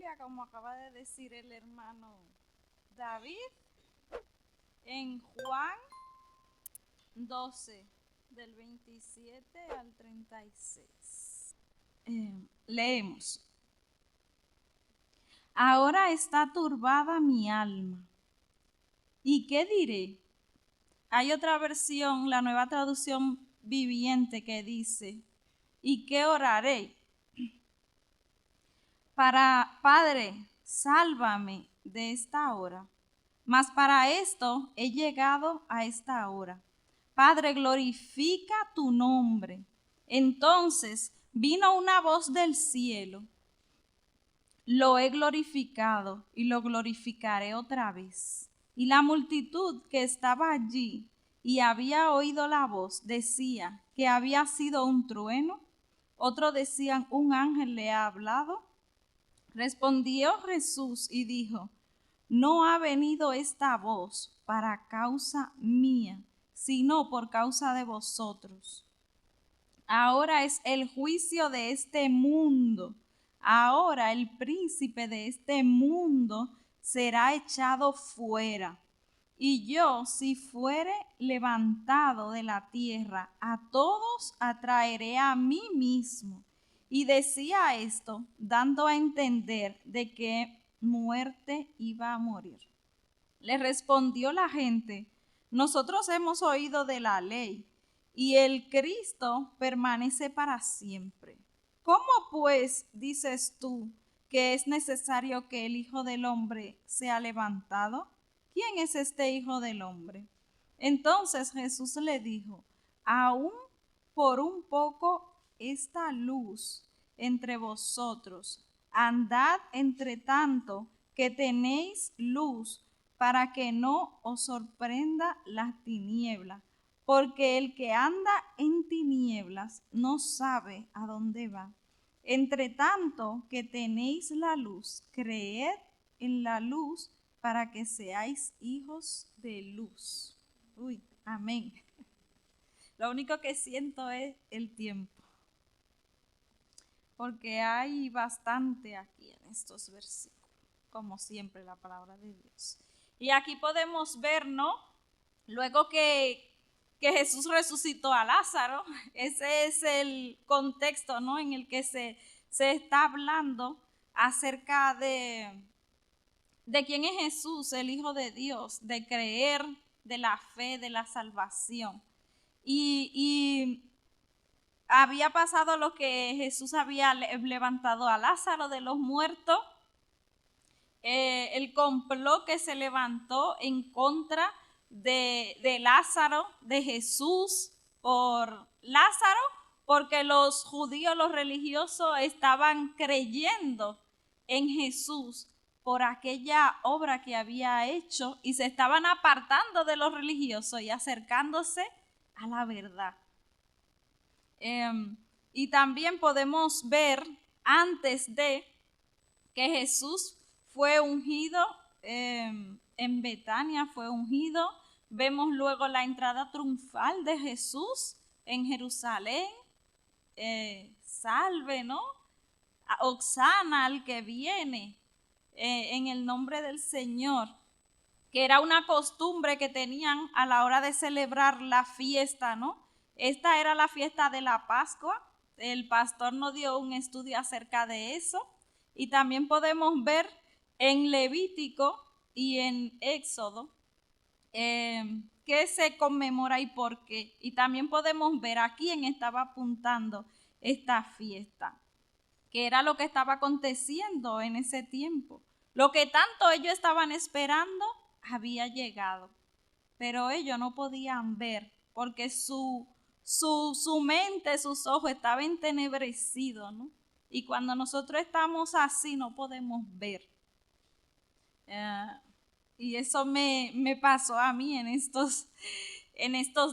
Biblia, como acaba de decir el hermano David, en Juan 12, del 27 al 36. Leemos. Ahora está turbada mi alma. ¿Y qué diré? Hay otra versión, la Nueva Traducción Viviente, que dice, ¿y qué oraré? Padre, sálvame de esta hora. Mas para esto he llegado a esta hora. Padre, glorifica tu nombre. Entonces vino una voz del cielo. Lo he glorificado y lo glorificaré otra vez. Y la multitud que estaba allí y había oído la voz decía que había sido un trueno. Otros decían, un ángel le ha hablado. Respondió Jesús y dijo, no ha venido esta voz para causa mía, sino por causa de vosotros. Ahora es el juicio de este mundo. Ahora el príncipe de este mundo será echado fuera. Y yo, si fuere levantado de la tierra, a todos atraeré a mí mismo. Y decía esto, dando a entender de qué muerte iba a morir. Le respondió la gente, nosotros hemos oído de la ley, y el Cristo permanece para siempre. ¿Cómo pues dices tú que es necesario que el Hijo del Hombre sea levantado? ¿Quién es este Hijo del Hombre? Entonces Jesús le dijo, aún por un poco esta luz entre vosotros, andad entre tanto que tenéis luz, para que no os sorprenda las tinieblas, porque el que anda en tinieblas no sabe a dónde va. Entre tanto que tenéis la luz, creed en la luz para que seáis hijos de luz. Uy, amén. Lo único que siento es el tiempo, porque hay bastante aquí en estos versículos, como siempre la palabra de Dios. Y aquí podemos ver, ¿no? Luego que Jesús resucitó a Lázaro, ese es el contexto, ¿no? En el que se está hablando acerca de quién es Jesús, el Hijo de Dios, de creer, de la fe, de la salvación. Y había pasado lo que Jesús había levantado a Lázaro de los muertos, el complot que se levantó en contra de Lázaro, de Jesús, por Lázaro, porque los judíos, los religiosos, estaban creyendo en Jesús por aquella obra que había hecho y se estaban apartando de los religiosos y acercándose a la verdad. Y también podemos ver antes de que Jesús fue ungido en Betania, fue ungido. Vemos luego la entrada triunfal de Jesús en Jerusalén. Salve, ¿no? Hosanna al que viene en el nombre del Señor, que era una costumbre que tenían a la hora de celebrar la fiesta, ¿no? Esta era la fiesta de la Pascua. El pastor nos dio un estudio acerca de eso. Y también podemos ver en Levítico y en Éxodo qué se conmemora y por qué. Y también podemos ver a quién estaba apuntando esta fiesta, que era lo que estaba aconteciendo en ese tiempo. Lo que tanto ellos estaban esperando había llegado, pero ellos no podían ver porque su mente, sus ojos estaban entenebrecidos, ¿no? Y cuando nosotros estamos así no podemos ver. Y eso me pasó a mí en estos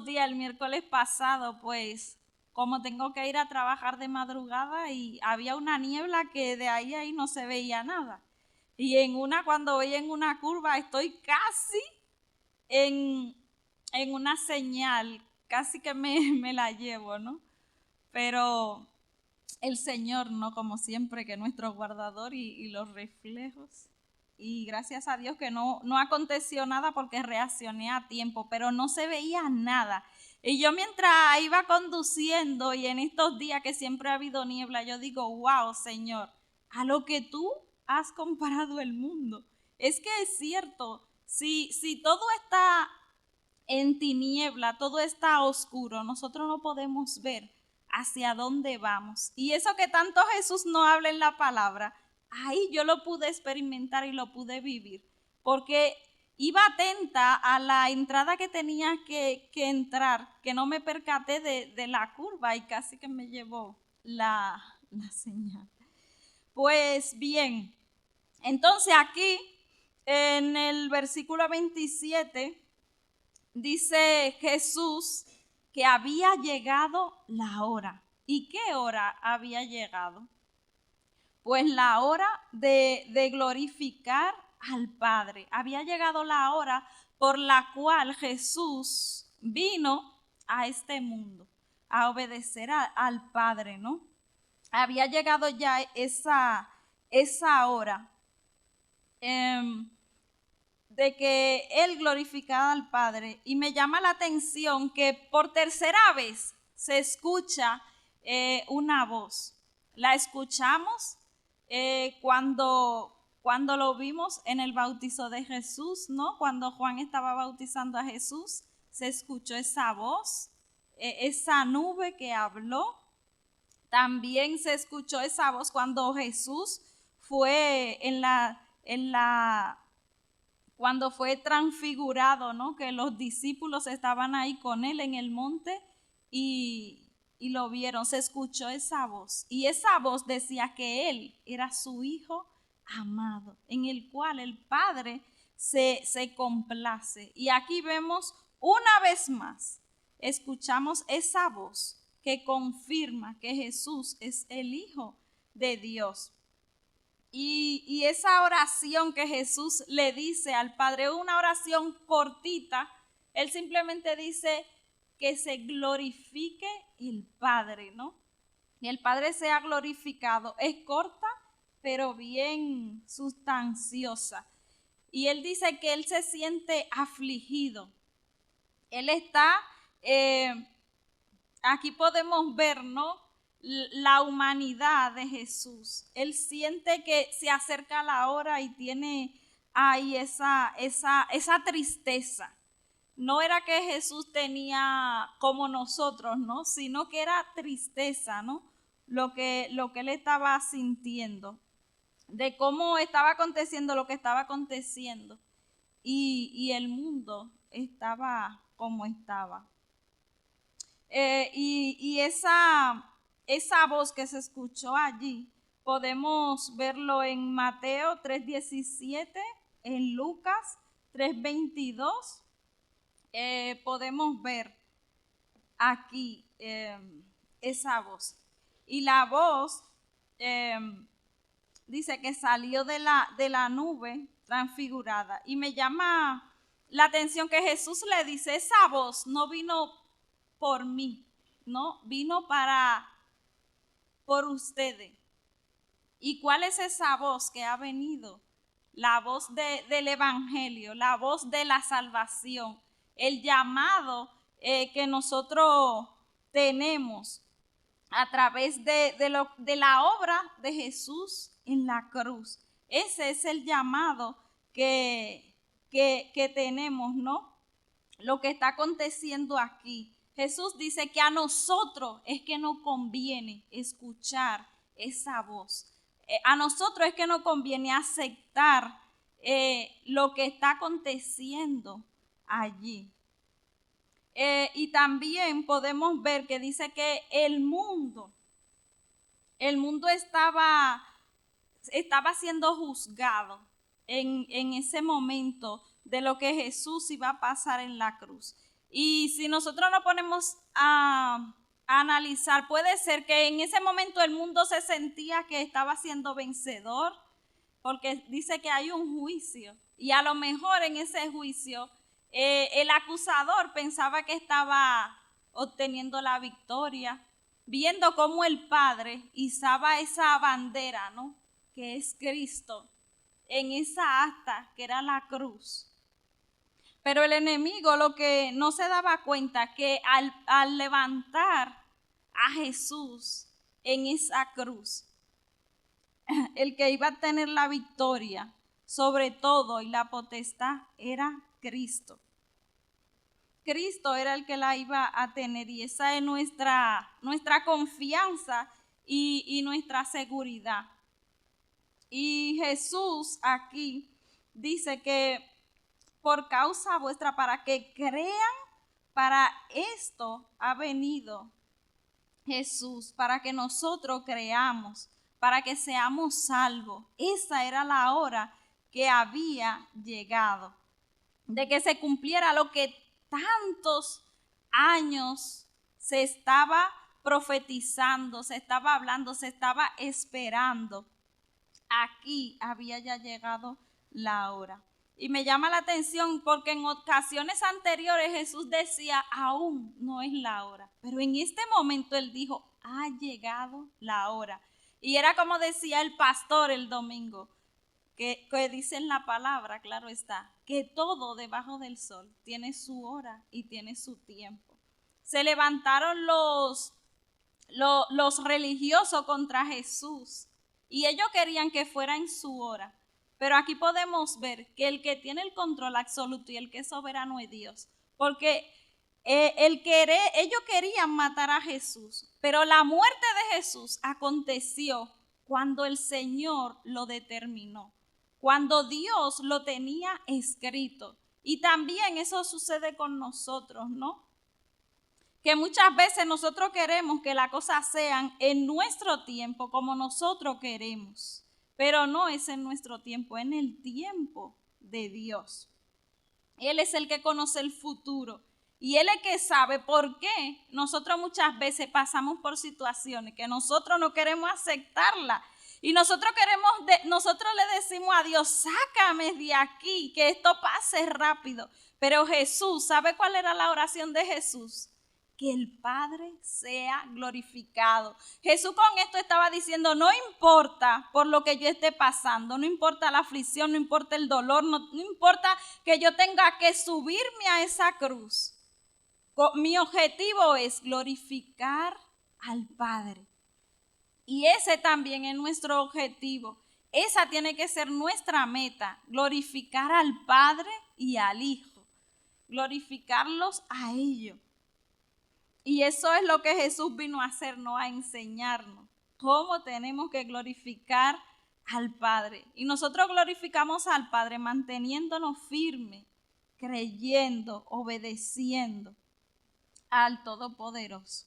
días, el miércoles pasado, pues como tengo que ir a trabajar de madrugada y había una niebla que de ahí no se veía nada. Y cuando voy en una curva estoy casi en una señal, casi que me la llevo, ¿no? Pero el Señor, ¿no? Como siempre, que es nuestro guardador y los reflejos. Y gracias a Dios que no aconteció nada porque reaccioné a tiempo, pero no se veía nada. Y yo mientras iba conduciendo y en estos días que siempre ha habido niebla, yo digo, wow, Señor, a lo que tú has comparado el mundo. Es que es cierto, si todo está en tiniebla, todo está oscuro, nosotros no podemos ver hacia dónde vamos. Y eso que tanto Jesús no habla en la palabra, ahí yo lo pude experimentar y lo pude vivir, porque iba atenta a la entrada que tenía que entrar, que no me percaté de la curva y casi que me llevó la señal. Pues bien, entonces aquí en el versículo 27 dice Jesús que había llegado la hora. ¿Y qué hora había llegado? Pues la hora de glorificar al Padre. Había llegado la hora por la cual Jesús vino a este mundo, a obedecer al Padre, ¿no? Había llegado ya esa hora de que Él glorificaba al Padre. Y me llama la atención que por tercera vez se escucha una voz. La escuchamos cuando lo vimos en el bautizo de Jesús, ¿no? Cuando Juan estaba bautizando a Jesús, se escuchó esa voz, esa nube que habló. También se escuchó esa voz cuando Jesús fue cuando fue transfigurado, ¿no? Que los discípulos estaban ahí con él en el monte y lo vieron, se escuchó esa voz. Y esa voz decía que él era su hijo amado, en el cual el Padre se complace. Y aquí vemos una vez más, escuchamos esa voz que confirma que Jesús es el Hijo de Dios. Y esa oración que Jesús le dice al Padre, una oración cortita, Él simplemente dice que se glorifique el Padre, ¿no? Y el Padre sea glorificado. Es corta, pero bien sustanciosa. Y Él dice que Él se siente afligido. Él está, aquí podemos ver, ¿no? La humanidad de Jesús. Él siente que se acerca la hora y tiene ahí esa tristeza. No era que Jesús tenía como nosotros, ¿no? Sino que era tristeza, ¿no? Lo que él estaba sintiendo, de cómo estaba aconteciendo lo que estaba aconteciendo y el mundo estaba como estaba. Y esa voz que se escuchó allí, podemos verlo en Mateo 3:17, en Lucas 3:22. Podemos ver aquí esa voz. Y la voz dice que salió de la nube transfigurada. Y me llama la atención que Jesús le dice, esa voz no vino por mí, no, vino por ustedes. ¿Y cuál es esa voz que ha venido? La voz del Evangelio, la voz de la salvación, el llamado que nosotros tenemos a través de la obra de Jesús en la cruz. Ese es el llamado que tenemos, ¿no? Lo que está aconteciendo aquí. Jesús dice que a nosotros es que nos conviene escuchar esa voz. A nosotros es que nos conviene aceptar lo que está aconteciendo allí. Y también podemos ver que dice que el mundo estaba siendo juzgado en ese momento de lo que Jesús iba a pasar en la cruz. Y si nosotros nos ponemos a analizar, puede ser que en ese momento el mundo se sentía que estaba siendo vencedor, porque dice que hay un juicio. Y a lo mejor en ese juicio el acusador pensaba que estaba obteniendo la victoria. viendo cómo el Padre izaba esa bandera, ¿no? Que es Cristo, en esa asta que era la cruz. Pero el enemigo lo que no se daba cuenta que al levantar a Jesús en esa cruz, el que iba a tener la victoria sobre todo y la potestad era Cristo. Cristo era el que la iba a tener y esa es nuestra confianza y nuestra seguridad. Y Jesús aquí dice que por causa vuestra, para que crean, para esto ha venido Jesús, para que nosotros creamos, para que seamos salvos. Esa era la hora que había llegado, de que se cumpliera lo que tantos años se estaba profetizando, se estaba hablando, se estaba esperando. Aquí había ya llegado la hora. Y me llama la atención porque en ocasiones anteriores Jesús decía, aún no es la hora. Pero en este momento él dijo, ha llegado la hora. Y era como decía el pastor el domingo, que dice en la palabra, claro está, que todo debajo del sol tiene su hora y tiene su tiempo. Se levantaron los religiosos contra Jesús y ellos querían que fuera en su hora. Pero aquí podemos ver que el que tiene el control absoluto y el que es soberano es Dios. Porque ellos querían matar a Jesús, pero la muerte de Jesús aconteció cuando el Señor lo determinó, cuando Dios lo tenía escrito. Y también eso sucede con nosotros, ¿no? Que muchas veces nosotros queremos que las cosas sean en nuestro tiempo como nosotros queremos. Pero no es en nuestro tiempo, es en el tiempo de Dios. Él es el que conoce el futuro y Él es el que sabe por qué nosotros muchas veces pasamos por situaciones que nosotros no queremos aceptarlas. Y nosotros le decimos a Dios, sácame de aquí, que esto pase rápido. Pero Jesús, ¿sabe cuál era la oración de Jesús? Que el Padre sea glorificado. Jesús con esto estaba diciendo, no importa por lo que yo esté pasando, no importa la aflicción, no importa el dolor, no importa que yo tenga que subirme a esa cruz. Mi objetivo es glorificar al Padre. Y ese también es nuestro objetivo. Esa tiene que ser nuestra meta, glorificar al Padre y al Hijo, glorificarlos a ellos. Y eso es lo que Jesús vino a hacernos, a enseñarnos cómo tenemos que glorificar al Padre. Y nosotros glorificamos al Padre manteniéndonos firmes, creyendo, obedeciendo al Todopoderoso.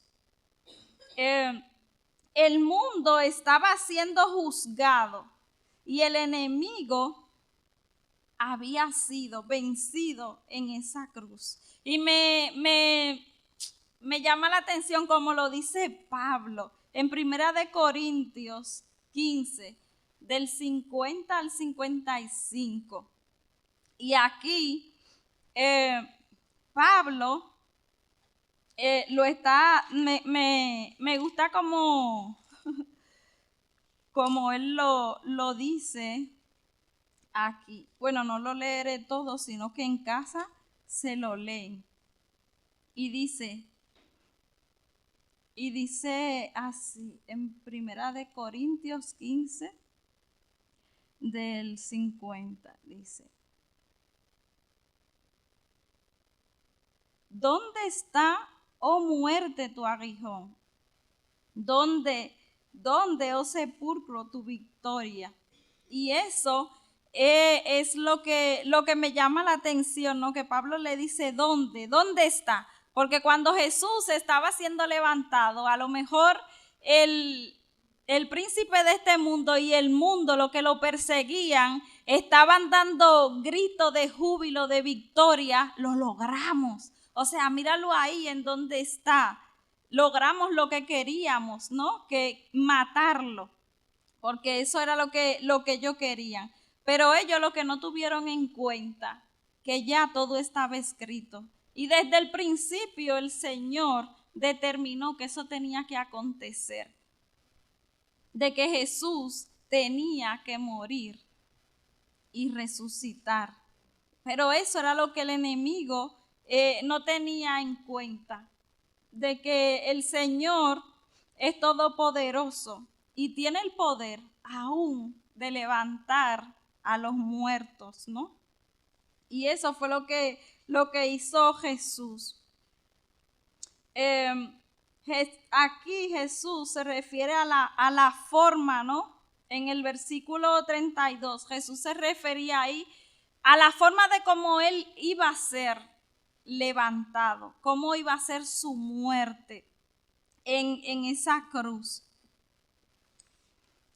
El mundo estaba siendo juzgado y el enemigo había sido vencido en esa cruz. Y me llama la atención como lo dice Pablo en 1 Corintios 15, del 50 al 55. Y aquí Pablo lo está, me gusta como él lo dice aquí. Bueno, no lo leeré todo, sino que en casa se lo leen. Y dice así, en 1 Corintios 15, del 50, dice, ¿dónde está, oh muerte, tu aguijón? ¿Dónde, oh sepulcro, tu victoria? Y eso es lo que me llama la atención, ¿no? Que Pablo le dice, ¿dónde está? Porque cuando Jesús estaba siendo levantado, a lo mejor el príncipe de este mundo y el mundo, lo que lo perseguían, estaban dando gritos de júbilo, de victoria. Lo logramos. O sea, míralo ahí en donde está. Logramos lo que queríamos, ¿no? Que matarlo, porque eso era lo que ellos querían. Pero ellos lo que no tuvieron en cuenta, que ya todo estaba escrito. Y desde el principio el Señor determinó que eso tenía que acontecer, de que Jesús tenía que morir y resucitar. Pero eso era lo que el enemigo no tenía en cuenta, de que el Señor es todopoderoso y tiene el poder aún de levantar a los muertos, ¿no? Y eso fue lo que hizo Jesús. Aquí Jesús se refiere a la forma, ¿no? En el versículo 32, Jesús se refería ahí a la forma de cómo él iba a ser levantado, cómo iba a ser su muerte en esa cruz,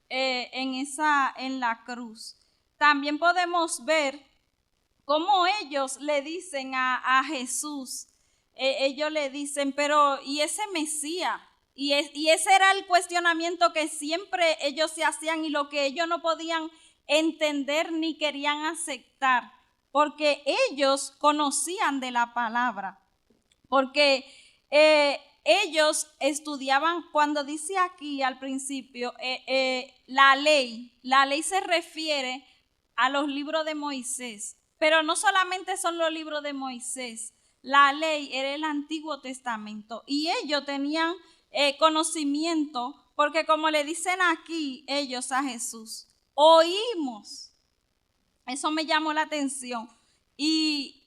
en la cruz. También podemos ver cómo ellos le dicen a Jesús, ellos le dicen, pero ¿y ese Mesías? Y ese era el cuestionamiento que siempre ellos se hacían y lo que ellos no podían entender ni querían aceptar, porque ellos conocían de la palabra, porque ellos estudiaban, cuando dice aquí al principio, la ley se refiere a los libros de Moisés, pero no solamente son los libros de Moisés, la ley era el Antiguo Testamento y ellos tenían conocimiento, porque como le dicen aquí ellos a Jesús, oímos. Eso me llamó la atención y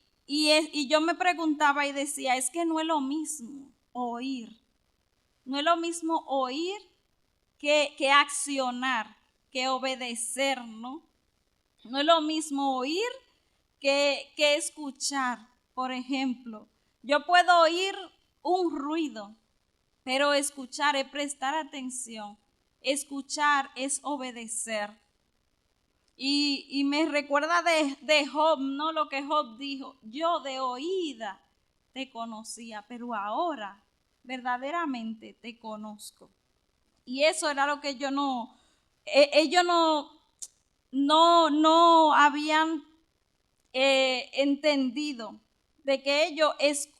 yo me preguntaba y decía, es que no es lo mismo oír, no es lo mismo oír que accionar, que obedecer, ¿no? No es lo mismo oír que escuchar. Por ejemplo, yo puedo oír un ruido, pero escuchar es prestar atención. Escuchar es obedecer. Y me recuerda de Job, ¿no? Lo que Job dijo, yo de oída te conocía, pero ahora verdaderamente te conozco. Y eso era lo que ellos no habían entendido, de que ellos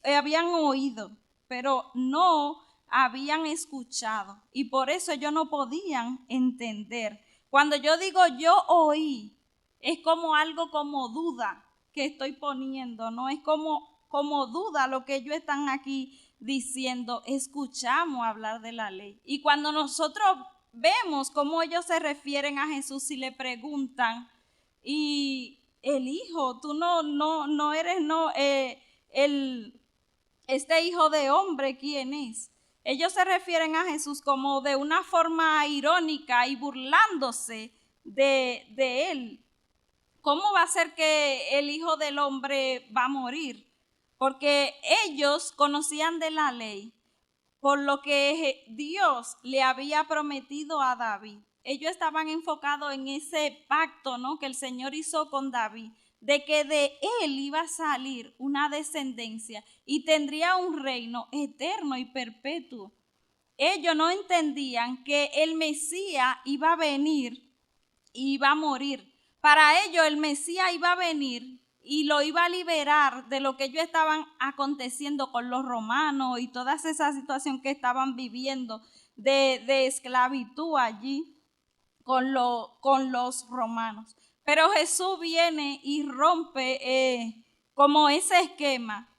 habían oído, pero no habían escuchado. Y por eso ellos no podían entender. Cuando yo digo yo oí, es como algo como duda que estoy poniendo, ¿no? Es como duda lo que ellos están aquí diciendo. Escuchamos hablar de la ley. Y cuando nosotros vemos cómo ellos se refieren a Jesús y le preguntan, y el hijo, tú no eres, este hijo de hombre, ¿quién es? Ellos se refieren a Jesús como de una forma irónica y burlándose de él. ¿Cómo va a ser que el hijo del hombre va a morir? Porque ellos conocían de la ley, por lo que Dios le había prometido a David. Ellos estaban enfocados en ese pacto, ¿no?, que el Señor hizo con David, de que de él iba a salir una descendencia y tendría un reino eterno y perpetuo. Ellos no entendían que el Mesías iba a venir y iba a morir. Para ellos el Mesías iba a venir y lo iba a liberar de lo que ellos estaban aconteciendo con los romanos y toda esa situación que estaban viviendo de esclavitud allí con los romanos. Pero Jesús viene y rompe como ese esquema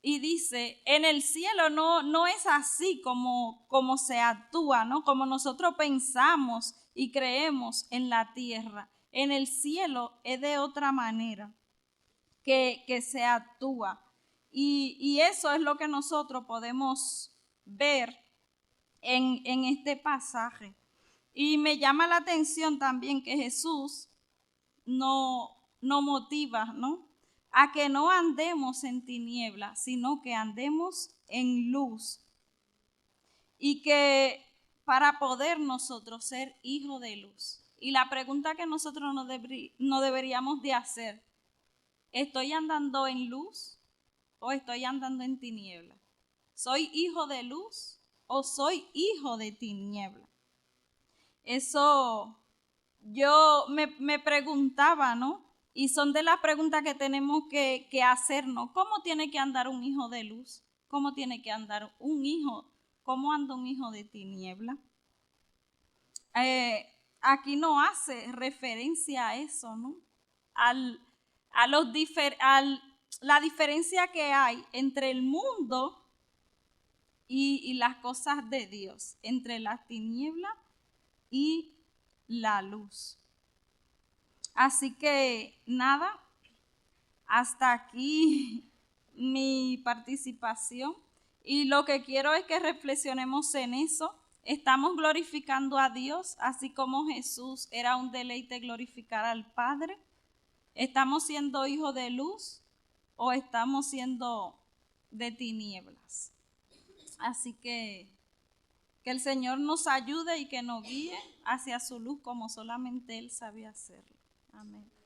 y dice, en el cielo no es así como se actúa, ¿no? Como nosotros pensamos y creemos en la tierra. En el cielo es de otra manera que se actúa. Y eso es lo que nosotros podemos ver en este pasaje. Y me llama la atención también que Jesús nos motiva, ¿no?, a que no andemos en tinieblas, sino que andemos en luz. Y que para poder nosotros ser hijos de luz. Y la pregunta que nosotros no deberíamos de hacer, ¿estoy andando en luz o estoy andando en tiniebla? ¿Soy hijo de luz o soy hijo de tiniebla? Eso yo me preguntaba, ¿no? Y son de las preguntas que tenemos que hacernos. ¿Cómo tiene que andar un hijo de luz? cómo tiene que andar un hijo, cómo anda un hijo de tiniebla. Aquí no hace referencia a eso, ¿no? La diferencia que hay entre el mundo y las cosas de Dios, entre la tiniebla y la luz. Así que nada, hasta aquí mi participación y lo que quiero es que reflexionemos en eso. Estamos glorificando a Dios, así como Jesús era un deleite glorificar al Padre. ¿Estamos siendo hijos de luz o estamos siendo de tinieblas? Así que el Señor nos ayude y que nos guíe hacia su luz como solamente Él sabe hacerlo. Amén.